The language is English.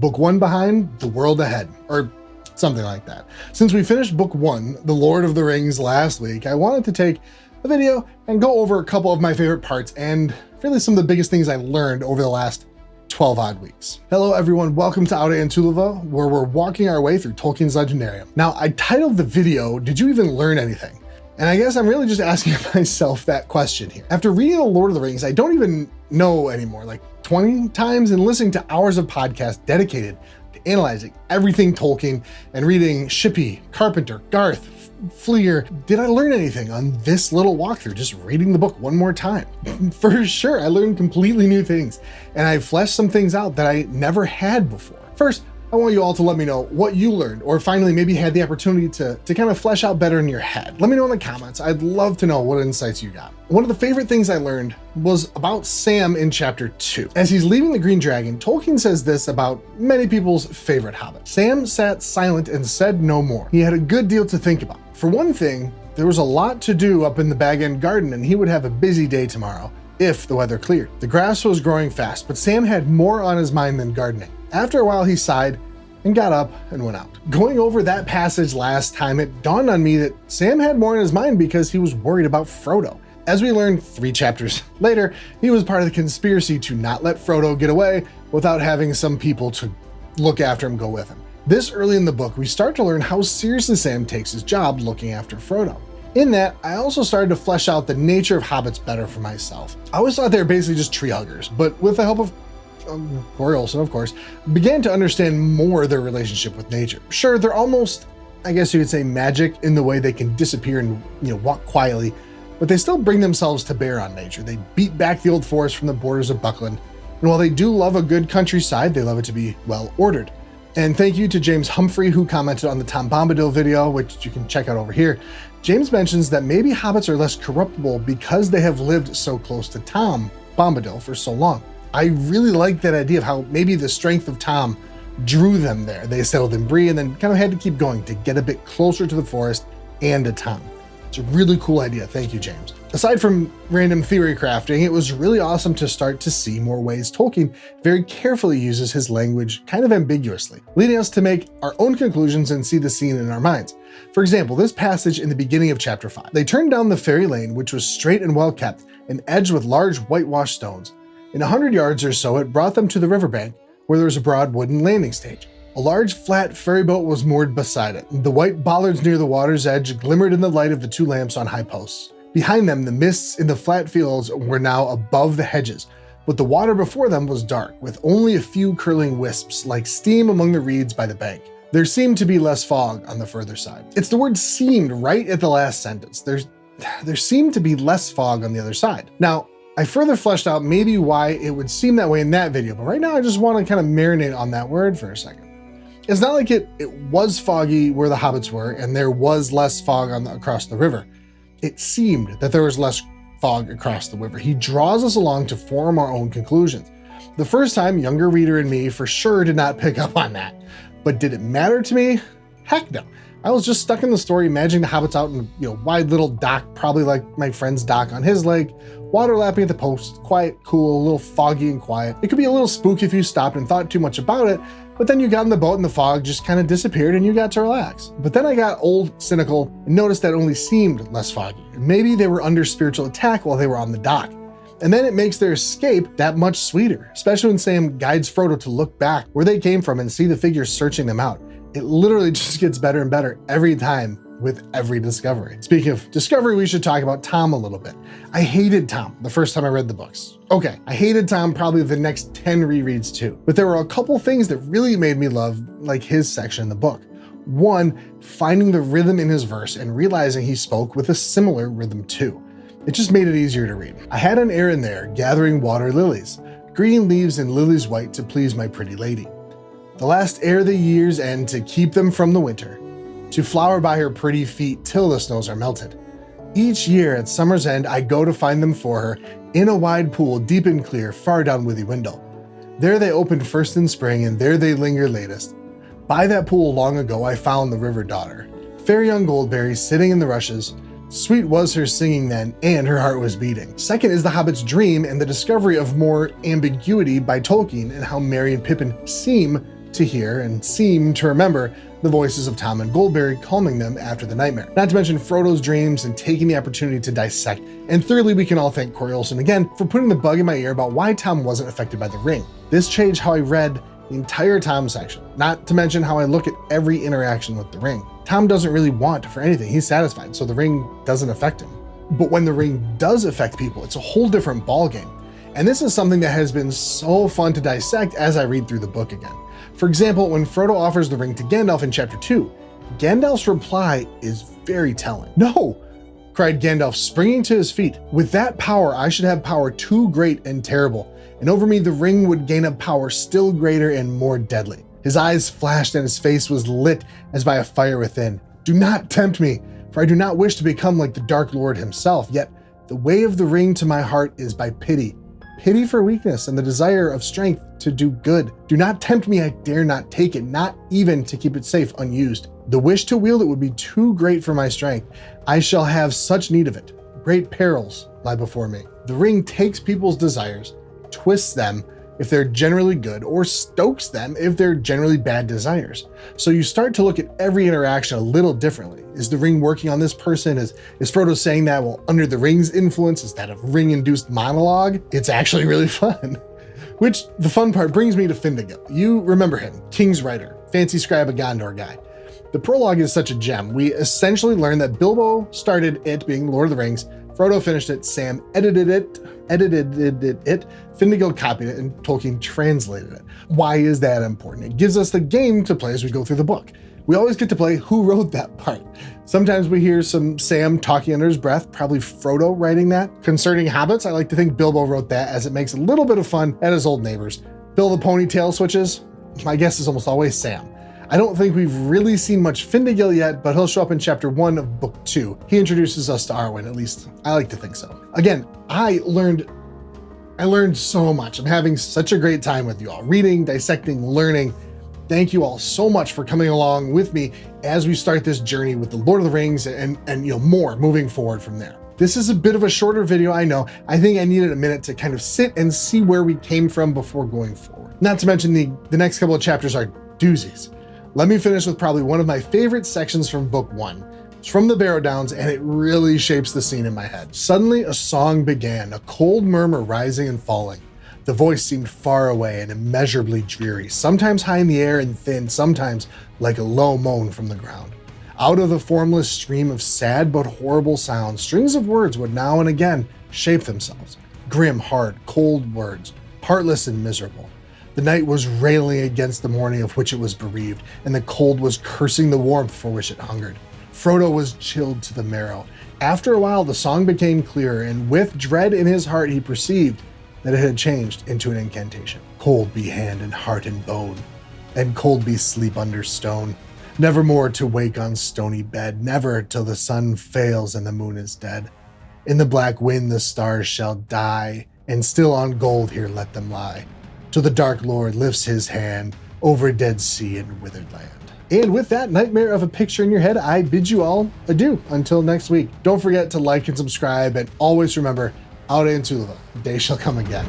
Book 1 behind, the world ahead, or something like that. Since we finished book 1, The Lord of the Rings, last week, I wanted to take a video and go over a couple of my favorite parts and really some of the biggest things I learned over the last 12 odd weeks. Hello everyone, welcome to Aude and Tulava, where we're walking our way through Tolkien's Legendarium. Now, I titled the video, Did You Even Learn Anything? And I guess I'm really just asking myself that question here. After reading The Lord of the Rings, I don't even know anymore, like 20 times, and listening to hours of podcasts dedicated to analyzing everything Tolkien and reading Shippey, Carpenter, Garth, Fleer. Did I learn anything on this little walkthrough, just reading the book one more time? For sure, I learned completely new things, and I fleshed some things out that I never had before. First, I want you all to let me know what you learned, or finally maybe had the opportunity to kind of flesh out better in your head. Let me know in the comments. I'd love to know what insights you got. One of the favorite things I learned was about Sam in chapter 2. As he's leaving the Green Dragon, Tolkien says this about many people's favorite hobbit. Sam sat silent and said no more. He had a good deal to think about. For one thing, there was a lot to do up in the Bag End Garden, and he would have a busy day tomorrow if the weather cleared. The grass was growing fast, but Sam had more on his mind than gardening. After a while, he sighed and got up and went out. Going over that passage last time, it dawned on me that Sam had more in his mind because he was worried about Frodo. As we learned 3 chapters later, he was part of the conspiracy to not let Frodo get away without having some people to look after him go with him. This early in the book, we start to learn how seriously Sam takes his job looking after Frodo. In that, I also started to flesh out the nature of hobbits better for myself. I always thought they were basically just tree huggers, but with the help of Corey Olsen, of course, began to understand more their relationship with nature. Sure, they're almost, I guess you could say, magic in the way they can disappear and, walk quietly, but they still bring themselves to bear on nature. They beat back the old forest from the borders of Buckland, and while they do love a good countryside, they love it to be well ordered. And thank you to James Humphrey, who commented on the Tom Bombadil video, which you can check out over here. James mentions that maybe hobbits are less corruptible because they have lived so close to Tom Bombadil for so long. I really like that idea of how maybe the strength of Tom drew them there. They settled in Bree and then kind of had to keep going to get a bit closer to the forest and to Tom. It's a really cool idea. Thank you, James. Aside from random theory crafting, it was really awesome to start to see more ways Tolkien very carefully uses his language kind of ambiguously, leading us to make our own conclusions and see the scene in our minds. For example, this passage in the beginning of chapter 5. They turned down the fairy lane, which was straight and well kept and edged with large whitewashed stones. In 100 yards or so, it brought them to the riverbank, where there was a broad wooden landing stage. A large, flat ferry boat was moored beside it. The white bollards near the water's edge glimmered in the light of the 2 lamps on high posts. Behind them, the mists in the flat fields were now above the hedges, but the water before them was dark, with only a few curling wisps like steam among the reeds by the bank. There seemed to be less fog on the further side. It's the word seemed right at the last sentence. There seemed to be less fog on the other side. Now, I further fleshed out maybe why it would seem that way in that video, but right now I just want to kind of marinate on that word for a second. It's not like it was foggy where the hobbits were and there was less fog across the river. It seemed that there was less fog across the river. He draws us along to form our own conclusions. The first time, younger reader and me for sure did not pick up on that. But did it matter to me? Heck no. I was just stuck in the story, imagining the hobbits out in a wide little dock, probably like my friend's dock on his lake, water lapping at the post, quiet, cool, a little foggy and quiet. It could be a little spooky if you stopped and thought too much about it, but then you got in the boat and the fog just kind of disappeared and you got to relax. But then I got old, cynical, and noticed that it only seemed less foggy. Maybe they were under spiritual attack while they were on the dock. And then it makes their escape that much sweeter, especially when Sam guides Frodo to look back where they came from and see the figures searching them out. It literally just gets better and better every time with every discovery. Speaking of discovery, we should talk about Tom a little bit. I hated Tom the first time I read the books. Okay, I hated Tom probably the next 10 rereads too, but there were a couple things that really made me love like his section in the book. One, finding the rhythm in his verse and realizing he spoke with a similar rhythm too. It just made it easier to read. I had an errand there, gathering water lilies, green leaves and lilies white to please my pretty lady. The last ere the year's end to keep them from the winter, to flower by her pretty feet till the snows are melted. Each year at summer's end I go to find them for her, in a wide pool deep and clear, far down Withy Window. There they opened first in spring, and there they linger latest. By that pool long ago I found the river daughter, fair young Goldberry sitting in the rushes. Sweet was her singing then, and her heart was beating. Second is the Hobbit's dream and the discovery of more ambiguity by Tolkien and how Merry and Pippin seem to hear and seem to remember the voices of Tom and Goldberry calming them after the nightmare. Not to mention Frodo's dreams and taking the opportunity to dissect. And thirdly, we can all thank Corey Olsen again for putting the bug in my ear about why Tom wasn't affected by the ring. This changed how I read the entire Tom section, not to mention how I look at every interaction with the ring. Tom doesn't really want for anything, he's satisfied, so the ring doesn't affect him. But when the ring does affect people, it's a whole different ballgame. And this is something that has been so fun to dissect as I read through the book again. For example, when Frodo offers the ring to Gandalf in chapter 2, Gandalf's reply is very telling. "No!" cried Gandalf, springing to his feet. "With that power, I should have power too great and terrible, and over me the ring would gain a power still greater and more deadly." His eyes flashed and his face was lit as by a fire within. "Do not tempt me, for I do not wish to become like the Dark Lord himself, yet the way of the ring to my heart is by pity. Pity for weakness and the desire of strength to do good. Do not tempt me, I dare not take it, not even to keep it safe unused. The wish to wield it would be too great for my strength. I shall have such need of it. Great perils lie before me." The ring takes people's desires, twists them if they're generally good, or stokes them if they're generally bad desires. So you start to look at every interaction a little differently. Is the ring working on this person? Is Frodo saying that while under the ring's influence? Is that a ring-induced monologue? It's actually really fun. Which, the fun part brings me to Finnegan. You remember him, King's Rider, fancy scribe of Gondor guy. The prologue is such a gem. We essentially learn that Bilbo started it, being Lord of the Rings, Frodo finished it, Sam edited it, Finnegan copied it, and Tolkien translated it. Why is that important? It gives us the game to play as we go through the book. We always get to play who wrote that part. Sometimes we hear some Sam talking under his breath, probably Frodo writing that. Concerning Hobbits, I like to think Bilbo wrote that, as it makes a little bit of fun at his old neighbors. Bill the ponytail switches, my guess is almost always Sam. I don't think we've really seen much Finnegan yet, but he'll show up in chapter 1 of book 2. He introduces us to Arwen, at least I like to think so. Again, I learned so much. I'm having such a great time with you all, reading, dissecting, learning. Thank you all so much for coming along with me as we start this journey with the Lord of the Rings and more moving forward from there. This is a bit of a shorter video, I know. I think I needed a minute to kind of sit and see where we came from before going forward. Not to mention the next couple of chapters are doozies. Let me finish with probably one of my favorite sections from book 1. It's from the Barrow Downs, and it really shapes the scene in my head. Suddenly a song began, a cold murmur rising and falling. The voice seemed far away and immeasurably dreary, sometimes high in the air and thin, sometimes like a low moan from the ground. Out of the formless stream of sad but horrible sounds, strings of words would now and again shape themselves. Grim, hard, cold words, heartless and miserable. The night was railing against the morning of which it was bereaved, and the cold was cursing the warmth for which it hungered. Frodo was chilled to the marrow. After a while, the song became clearer, and with dread in his heart, he perceived that it had changed into an incantation. Cold be hand and heart and bone, and cold be sleep under stone. Nevermore to wake on stony bed, never till the sun fails and the moon is dead. In the black wind the stars shall die, and still on gold here let them lie, till the Dark Lord lifts his hand over dead sea and withered land. And with that nightmare of a picture in your head, I bid you all adieu until next week. Don't forget to like and subscribe, and always remember, out into the day shall come again.